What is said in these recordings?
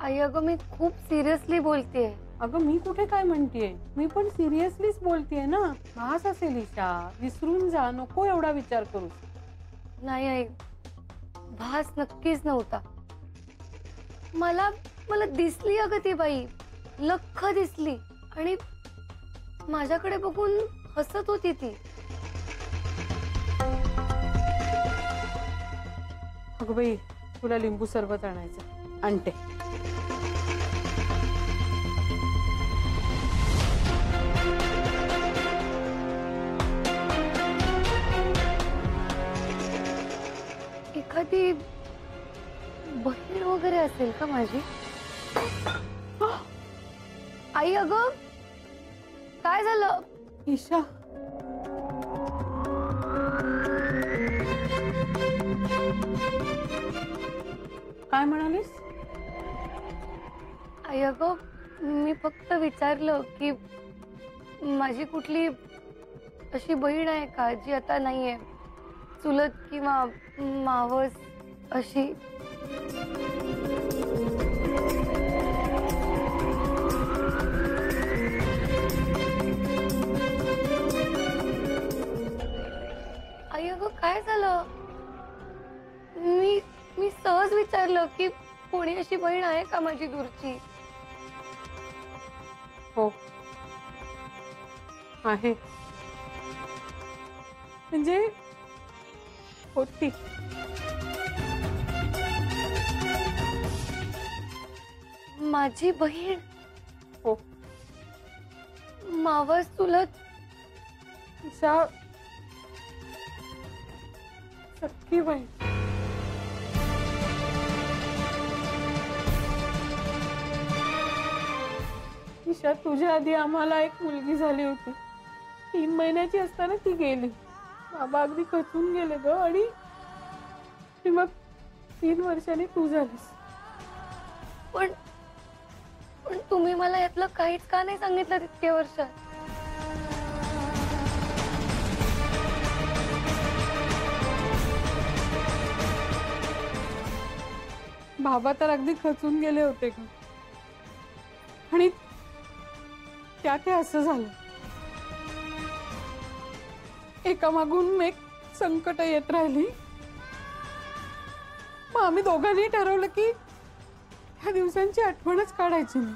आई अगं मी खूप सिरियसली बोलतेय. अगं मी कुठे काय म्हणतेय, मी पण सिरियसलीच बोलतेय ना. भास असेल ईशा, विसरून जा, नको एवढा विचार करू. नाही आई, भास नक्कीच नव्हता. मला मला दिसली अगं ती बाई, लख्ख दिसली आणि माझ्याकडे बघून हसत होती ती. अगं बाई, तुला लिंबू सरबत आणायचं, आणते. एखादी बहीण वगैरे असेल का माझी? आई अगं काय झालं? ईशा, काय म्हणालीस? आई अगं मी फक्त विचारलं की माझी कुठली अशी बहीण आहे का जी आता नाहीये, चुलत किंवा मावस अशी. आई अगं काय झालं? मी मी सहज विचारलं की कोणी अशी बहीण आहे का माझी दूरची. हो आहे, म्हणजे होती. माझी बहीण? हो. मावस चुलत? ईशा, सख्खी बहीण. ईशा, तुझ्या आधी आम्हाला एक मुलगी झाली होती. 3 महिन्याची असताना ती गेली. बाबा अगदी खचून गेले ग. आणि मग 3 वर्षांनी तू झालीस. पण पण तुम्ही मला यातलं काहीच का नाही सांगितलं तितके वर्ष? बाबा तर अगदी खचून गेले होते ग. आणि त्यात असं झालं, एकामागून एक संकट येत राहिली. मग आम्ही दोघांनी ठरवलं की ह्या दिवसांची आठवणच काढायची नाही.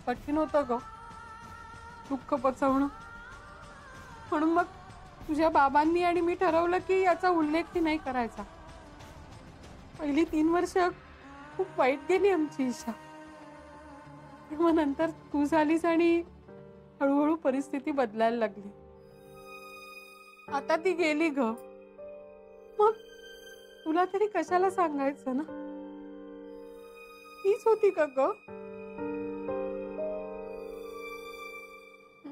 कठीण होतं ग दुःख पचवणं. म्हणून मग तुझ्या बाबांनी आणि मी ठरवलं की याचा उल्लेख नाही करायचा. पहिली 3 वर्ष खूप वाईट गेली आमची ईशा. मग नंतर तू झालीस आणि हळूहळू परिस्थिती बदलायला लागली. आता ती गेली ग. मग तुला तरी कशाला सांगायचं ना? तीच होती का ग?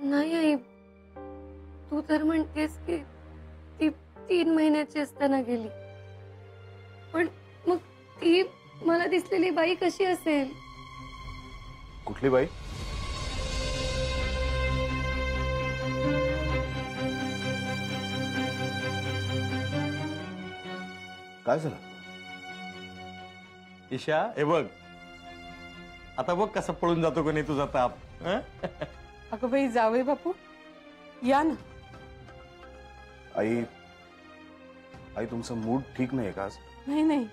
नाही आई, तू तर म्हणतेस की ती 3 महिन्याची असताना गेली. पण मग ती मला दिसलेली बाई कशी असेल? कुठली बाई? काय झालं? ईशा, हे बघ, आता बघ कसा पळून जातो का नाही तुझा ताप. अगं बाई, जावई बापू या ना. आई, आई तुमचं मूड ठीक नाही का आज? नाही नाही,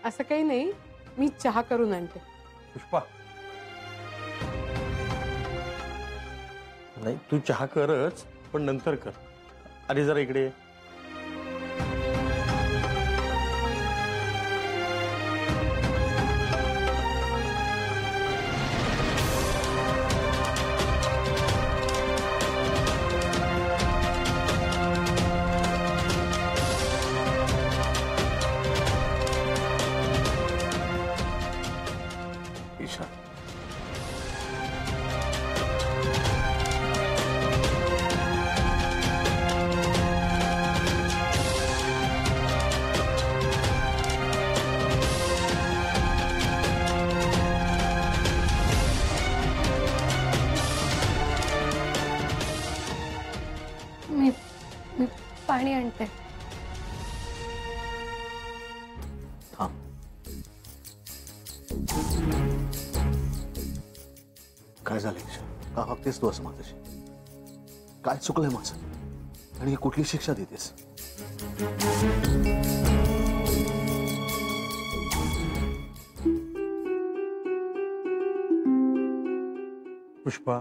असं काही नाही. मी चहा करून आणते. पुष्पा, नाही तू चहा करच, पण नंतर कर. अरे जरा इकडे. ईशा, मी पाणी आणते. थांब, काय झालं ईशा? का वागतेस तू असं माझ्याशी? काय चुकलंय माझं आणि ही कुठली शिक्षा देतेस? पुष्पा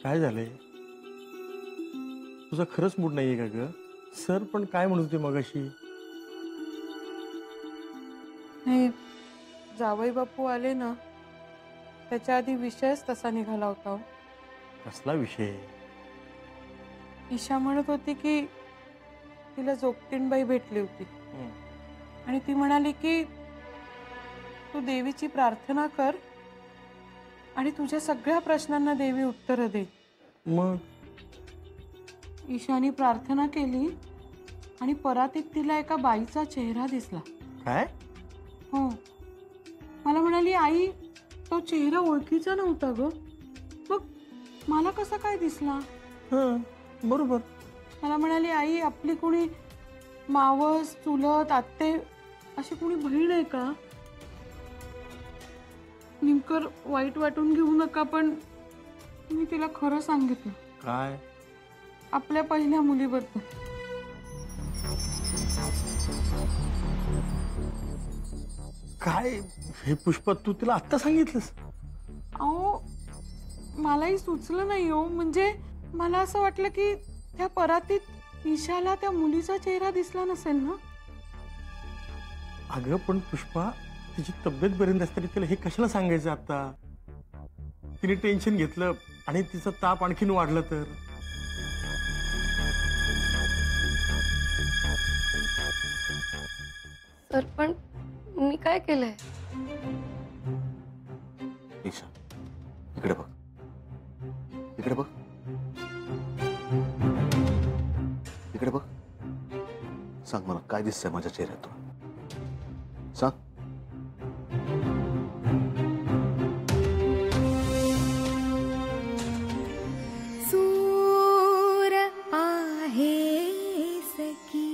काय झालंय? तुझा खरंच मूड नाहीये का ग? सर पण काय म्हणत होते मगाशी? नाही, जावई बापू आले ना त्याच्या आधी विषयच तसा निघाला होता हो. कसला विषय? ईशा म्हणत होती की तिला जोगतीनबाई भेटली होती आणि ती म्हणाली की तू देवीची प्रार्थना कर आणि तुझ्या सगळ्या प्रश्नांना देवी उत्तरं दे. मग ईशानी प्रार्थना केली आणि परातीत तिला एका बाईचा चेहरा दिसला. काय? हो, मला म्हणाली आई तो चेहरा ओळखीचा नव्हता ग. मग मला कसा काय दिसला? हं, बरोबर. मला म्हणाली आई आपली कोणी मावस चुलत आत्ते अशी कोणी बहीण आहे का? नेमकं वाईट वाटून घेऊ नका पण मी तिला खरं सांगितलं काय? आपल्या पहिल्या मुलीबद्दल. काय हे पुष्पा, तू तिला आत्ता सांगितलंस? अहो मलाही सुचलं नाही हो. म्हणजे मला असं वाटलं की त्या परातीत ईशाला त्या मुलीचा चेहरा दिसला नसेल ना. अगं पण पुष्पा, तिची तब्येत बरी नसताना तिला हे कशाला सांगायचं आता? तिने टेन्शन घेतलं आणि तिचा ताप आणखीन वाढला तर? सर पण मी काय केलंय? ईशा इकडे बघ, इकडे बघ, इकडे बघ. सांग मला काय दिसतंय माझ्या चेहऱ्यातून? सांग. सूर आहे सखी,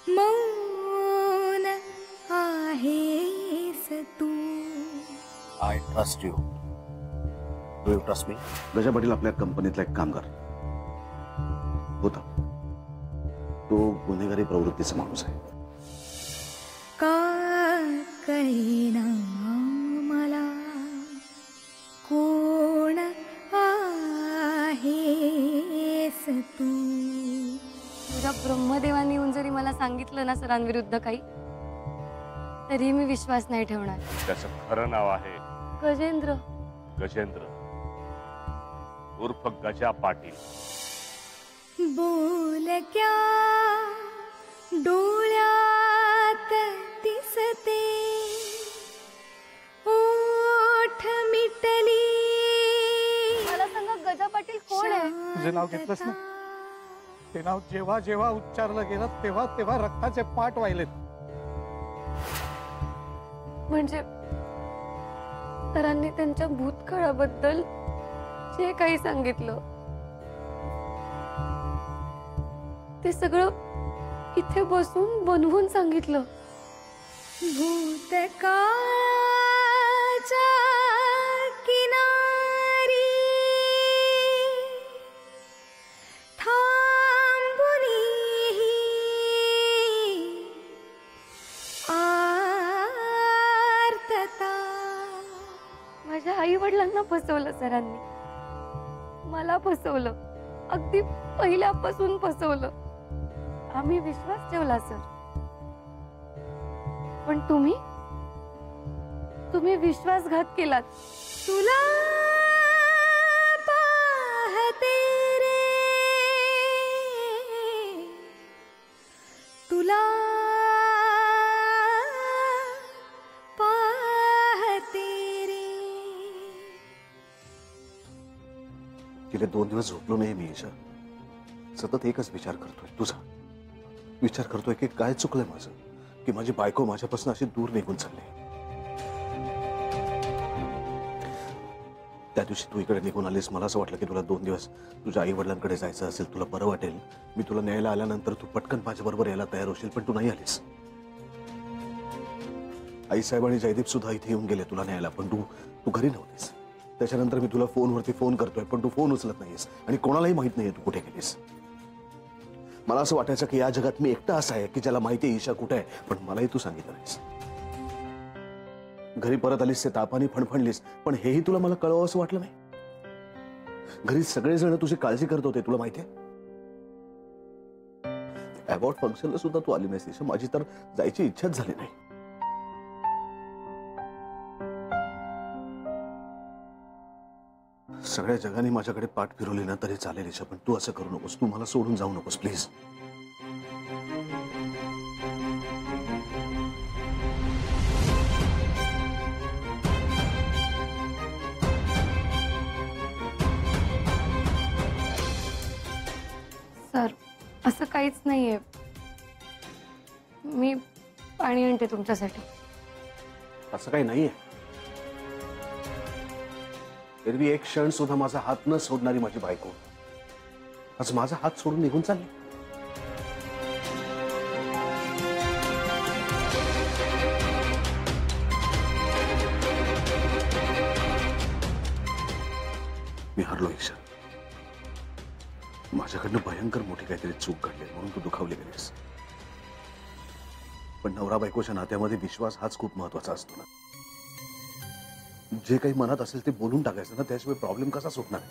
मौन आहेस तू. I trust you. Do you trust me? Gaja Patil आपल्या कंपनीतला एक कामगार होता. तो गुन्हेगारी प्रवृत्तीचा माणूस आहे. का कळेना मला कोण आहेस तू. तुझ्या ब्रह्मदेवानी येऊन जरी मला सांगितलं ना सरांविरुद्ध काही, तरी मी विश्वास नाही ठेवणार. त्याचं खरं नाव आहे गजेंद्र. गजेंद्र उर्फ गजा पाटील. बोल क्या डोळ्यात दिसते, ओठ मिटली. मला सांगा गजा पाटील कोण आहे? तुझे नाव घेतलंस ना, ते नाव जेव्हा जेव्हा उच्चारलं गेलं तेव्हा तेव्हा रक्ताचे पाठ वाहिलेत. म्हणजे सरांनी त्यांच्या भूतकाळाबद्दल जे काही सांगितलं ते सगळं इथे बसून बनवून सांगितलं. भूतकाळाच्या किनारी थांबुनी आर्तता. माझ्या आई वडिलांना फसवलं सरांनी, मला फसवलं, अगदी पहिल्यापासून फसवलं. आम्ही विश्वास ठेवला सर, पण तुम्ही विश्वासघात केलात. तुला पाहते रे, तुला पाहते रे. गेले 2 दिवस झोपलो नाही मी ईशा. सतत एकच विचार करतोय तुझा. विचार करतोय की काय चुकलंय माझं, की माझी बायको माझ्यापासून अशी दूर निघून चालली. त्या दिवशी तू इकडे निघून आलीस, मला असं वाटलं की तुला 2 दिवस तुझ्या आई वडिलांकडे जायचं असेल, तुला बरं वाटेल, मी तुला न्यायला आल्यानंतर तू पटकन माझ्या बरोबर यायला तयार होशील, पण तू नाही आलीस. आईसाहेब आणि जयदीप सुद्धा इथे येऊन गेले तुला न्यायला, पण तू घरी नव्हतीस. त्याच्यानंतर मी तुला फोनवरती फोन करतोय, पण तू फोन उचलत नाहीस आणि कोणालाही माहित नाहीये तू कुठे गेलीस. मला असं वाटायचं की या जगात मी एकटा असा आहे की ज्याला माहिती आहे ईशा कुठे आहे, पण मलाही तू सांगितलं नाहीस. घरी परत आलीस ते तापाने फणफणलीस, पण हेही तुला मला कळवावं असं वाटलं नाही. घरी सगळेजण तुझी काळजी करत होते, तुला माहितीये. अवॉर्ड फंक्शनला सुद्धा तू आली नाहीस ईशा. माझी तर जायची इच्छाच झाली नाही. सगळ्या जगाने माझ्याकडे पाठ फिरवली ना तरी चालेल ईशा, पण तू असं करू नकोस. तू मला सोडून जाऊ नकोस प्लीज. सर, असं काहीच नाहीये. मी पाणी आणते तुमच्यासाठी. असं काही नाहीये. एरवी एक क्षण सुद्धा माझा हात न सोडणारी माझी बायको आज माझा हात सोडून निघून चालली. मी हरलो ईशा. माझ्याकडनं भयंकर मोठी काहीतरी चूक घडली म्हणून तू दुखावली गेलीस. पण नवरा बायकोच्या नात्यामध्ये विश्वास हाच खूप महत्वाचा असतो ना. जे काही मनात असेल ते बोलून टाकायचं ना, त्याशिवाय प्रॉब्लेम कसा सुटणार आहे.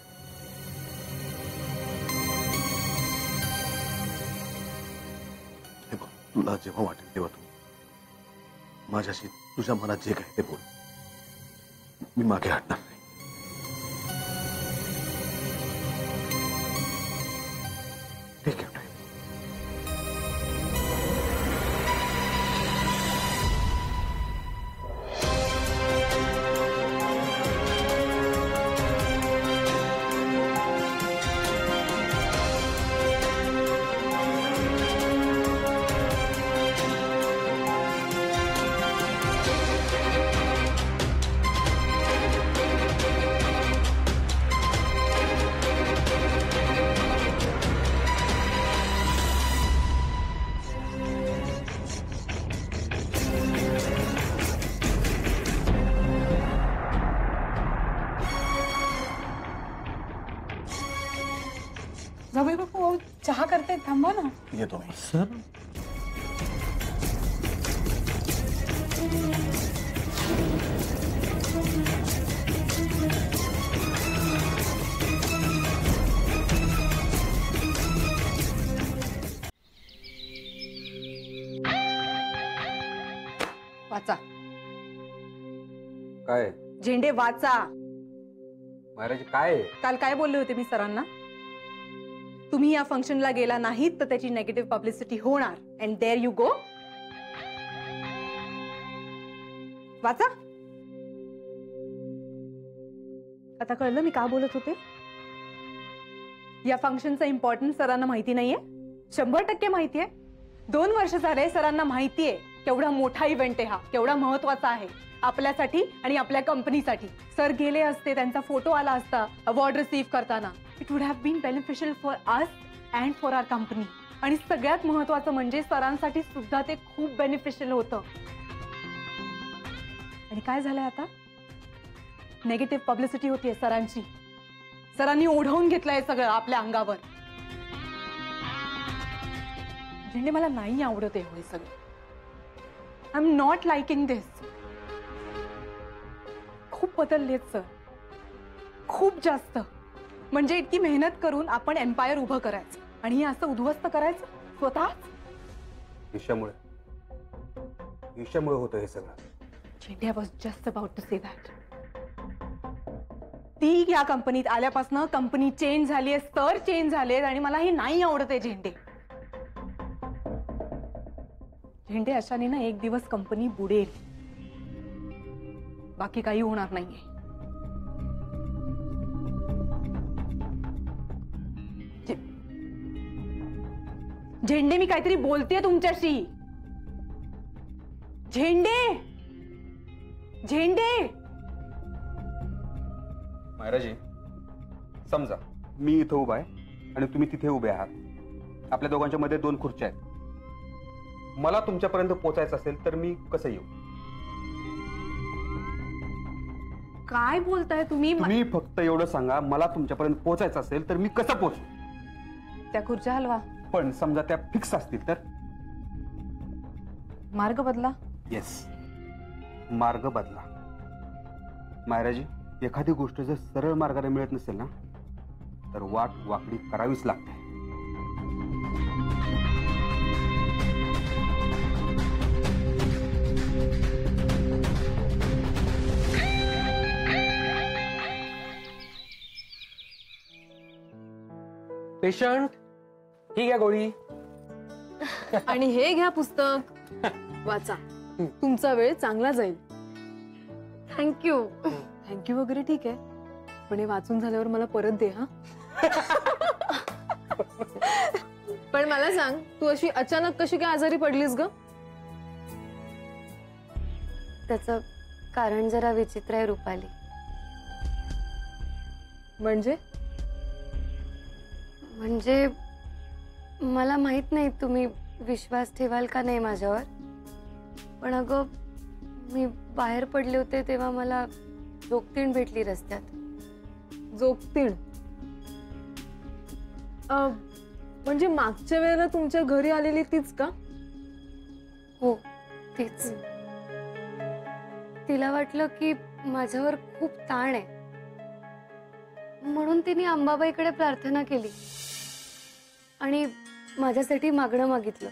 हे बघ, तुला जेव्हा वाटेल तेव्हा तू माझ्याशी तुझ्या मनात जे काही ते बोल. मी मागे हटणार नाही. ठीक आहे. जावई बापू, अहो, चहा करते, थांबा ना. येतो मी. सर, वाचा. काय झेंडे वाचा. महाराज काय काल काय बोलले होते मी सरांना? तुम्ही या फंक्शनला गेला नाहीत तर त्याची नेगेटिव्ह पब्लिसिटी होणार. And there you go. वाचा. आता कळलं मी का बोलत होते? या फंक्शनचा इम्पॉर्टन्स सरांना माहिती नाहीये. 100% माहितीये. 2 वर्ष झाले सरांना माहितीये केवढा मोठा इव्हेंट आहे हा, केवढा महत्वाचा आहे आपल्यासाठी आणि आपल्या कंपनीसाठी. सर गेले असते, त्यांचा फोटो आला असता अवॉर्ड रिसीव्ह करताना. It would have been beneficial for us and for our company. आणि सगळ्यात महत्वाचं म्हणजे सरांसाठी सुद्धा ते खूप बेनिफिशियल होतं. आणि काय झालंय आता? नेगेटिव्ह पब्लिसिटी होतीये सरांची. सरांनी ओढवून घेतलंय सगळं आपल्या अंगावर. झेंडे, मला नाही आवडत आहे हे सगळं. आय एम नॉट लाइकिंग दिस. खूप बदललेत सर, खूप जास्त. म्हणजे इतकी मेहनत करून आपण एम्पायर उभं करायचं आणि हे असं उद्ध्वस्त करायचं स्वतःच. ईशामुळे होतं हे सगळं. Zende, I was just about to say that. ती या कंपनीत आल्यापासून कंपनी चेंज झालीये, सर चेंज झालेत आणि मला हे नाही आवडत आहे झेंडे. झेंडे, अशाने ना एक दिवस कंपनी बुडेल, बाकी काही होणार नाहीये. झेंडे, मी काहीतरी बोलतेय तुमच्याशी. झेंडे, झेंडे. महाराजी, समजा मी इथं उभा आहे आणि तुम्ही तिथे उभे आहात. आपल्या दोघांच्या मध्ये 2 खुर्च्या आहेत. मला तुमच्यापर्यंत पोहोचायचं असेल तर मी कसं येऊ? काय बोलताय तुम्ही? तुम्ही फक्त एवढं सांगा, मला तुमच्यापर्यंत पोहोचायचं असेल तर मी कसं पोहोचू? त्या खुर्च्या हलवा, पण समजा त्या फिक्स असतील तर? मार्ग बदला. येस, मार्ग बदला. मायराजी, एखादी गोष्ट जर सरळ मार्गाने मिळत नसेल ना, तर वाट वाकडी करावीच लागते. पेशंट, ही घ्या गोळी. आणि हे घ्या पुस्तक, वाचा. तुमचा वेळ चांगला जाईल. थँक्यू. थँक्यू वगैरे ठीक आहे, पण हे वाचून झाल्यावर मला परत दे हा. पण मला सांग, तू अशी अचानक कशी काय आजारी पडलीस ग? त्याचं कारण जरा विचित्र आहे रुपाली. म्हणजे म्हणजे मला माहित नाही तुम्ही विश्वास ठेवाल का नाही माझ्यावर, पण अगं मी बाहेर पडले होते तेव्हा मला जोगतीण भेटली रस्त्यात. जोगतीण? म्हणजे मागच्या वेळेला तुमच्या घरी आलेली तीच का? हो, तीच. तिला वाटलं की माझ्यावर खूप ताण आहे, म्हणून तिने अंबाबाईकडे प्रार्थना केली आणि माझ्यासाठी मागणं मागितलं.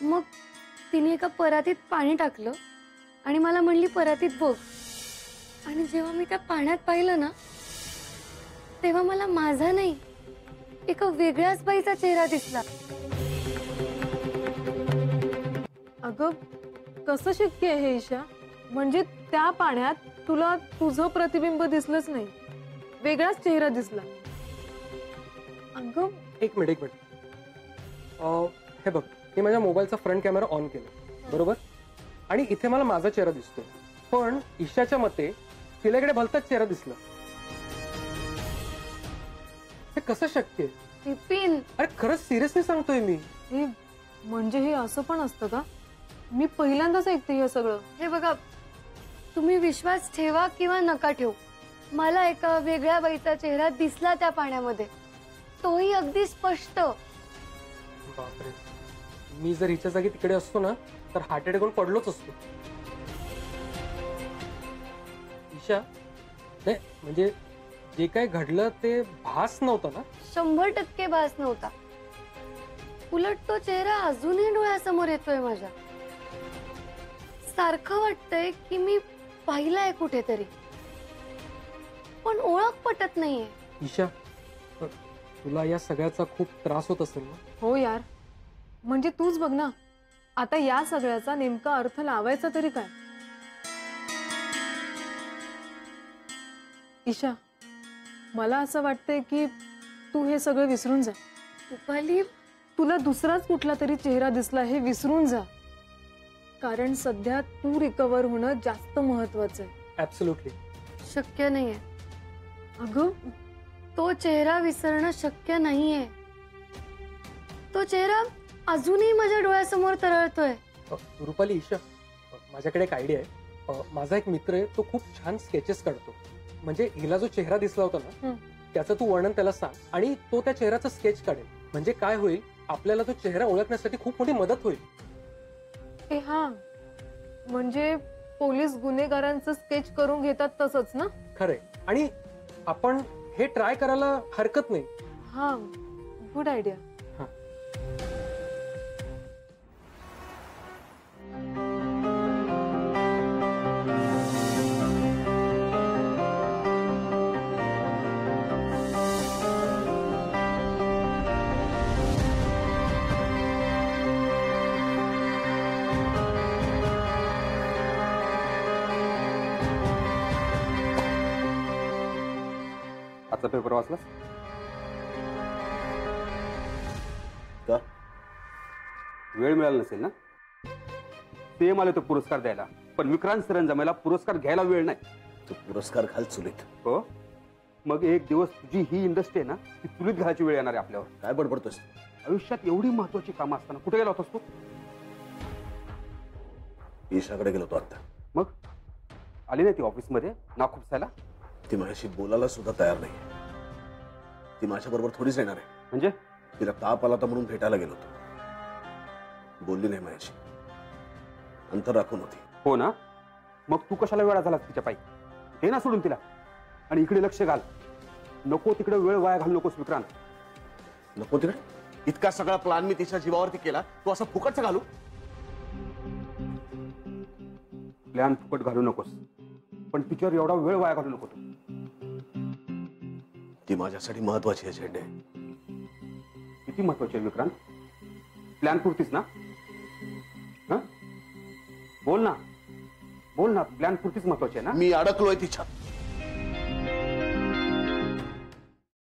मग तिने एका परातीत पाणी टाकलं आणि मला म्हणली परातीत बघ. आणि जेव्हा मी त्या पाण्यात पाहिलं ना, तेव्हा मला माझा नाही, एका वेगळ्याच बाईचा चेहरा दिसला. अगं कसं शक्य आहे हे ईशा? म्हणजे त्या पाण्यात तुला तुझं प्रतिबिंब दिसलंच नाही, वेगळाच चेहरा दिसला. अगं एक मिनिट. हे बघ, मी माझ्या मोबाईलचा फ्रंट कॅमेरा ऑन केला, बरोबर? आणि इथे मला माझा चेहरा दिसतोय, पण ईशाच्या मते तिला इकडे भलताच चेहरा दिसला. हे कसं शक्य आहे? विपिन, अरे खरंच सिरियसली सांगतोय मी. हे म्हणजे हे असं पण असतं का? मी पहिल्यांदाच ऐकते हे सगळं. हे बघा, तुम्ही विश्वास ठेवा किंवा नका ठेवू, मला एका वेगळ्या बाईचा चेहरा दिसला त्या पाण्यामध्ये, तोही अगदी स्पष्ट. बापरे, मी जर हिच्या जागी तिकडे असतो ना, तर हार्ट अटॅक होऊन पडलोच असतो. ईशा, नाही म्हणजे जे काय घडलं ते भास नव्हतं ना? 100% भास नव्हता. उलट तो चेहरा अजूनही डोळ्यासमोर येतोय माझ्या. सारखं वाटतंय की मी पाहिलाय कुठेतरी, पण ओळख पटत नाहीये. ईशा, तुला या सगळ्याचा खूप त्रास होत असेल ना? हो यार, म्हणजे तूच बघ ना, आता या सगळ्याचा नेमका अर्थ लावायचा तरी काय? ईशा, मला असं वाटतंय की तू हे सगळं विसरून जा. रुपाली, तुला दुसराच कुठला तरी चेहरा दिसला हे विसरून जा, कारण सध्या तू रिकवर होणं जास्त महत्वाचं आहे. ऍब्सोल्युटली. शक्य नाहीये. अगं तो चेहरा विसरणं शक्य नाहीये. तो चेहरा अजूनही माझ्या डोळ्यासमोर तरळतोय. रुपाली, ईशा, माझ्याकडे एक आयडिया आहे. माझा एक मित्र आहे, तो खूप छान स्केचेस काढतो. म्हणजे हिला जो चेहरा दिसला होता ना, त्याचं तू वर्णन त्याला सांग आणि तो त्या चेहऱ्याचं स्केच काढेल. म्हणजे काय होईल, आपल्याला तो चेहरा ओळखण्यासाठी खूप मोठी मदत होईल. हा, म्हणजे पोलीस गुन्हेगारांचं स्केच करून घेतात तसंच ना? खरंय, आणि आपण हे ट्राय करायला हरकत नाही. हा, गुड आयडिया. आजचा पेपर वाचलास का? वेळ मिळाला नसेल ना? सेम आले तो पुरस्कार द्यायला, पण विक्रांत सरंजामेला पुरस्कार घ्यायला वेळ नाही. तो पुरस्कार घाल चुलीत. हो, मग एक दिवस तुझी ही इंडस्ट्री आहे ना, ती चुलीत घालायची वेळ येणार आहे आपल्यावर. काय बडबडतोस? आयुष्यात एवढी महत्वाची कामं असताना कुठे गेला होतास तू? ईशाकडे गेलो होतो आता. मग आली नाही ती ऑफिसमध्ये ना खुपसायला? ती माझ्याशी बोलायला सुद्धा तयार नाही. ती माझ्याबरोबर थोडीच येणार आहे. म्हणजे तिला ताप आला होता म्हणून भेटायला गेलो होतो. बोलली नाही माझ्याशी, अंतर राखून होती. हो ना, मग तू कशाला वेळा झाला तिच्या पायी? हे ना सोडून तिला आणि इकडे लक्ष घाल. नको तिकडे वेळ वाया घालू नकोस विक्रांत. नको तिकडे? इतका सगळा प्लॅन मी तिच्या जीवावरती केला, तू असं फुकटचं घालू? प्लॅन फुकट घालू नकोस, पण तिच्यावर एवढा वेळ वाया घालू नको तू. ती माझ्यासाठी महत्वाची आहे झेंडे. किती महत्वाची आहे विक्रांत? प्लॅन पुरतीच ना? बोल ना, बोल ना, प्लॅन पुरतीच महत्वाची आहे ना? मी अडकलोय तिच्यात.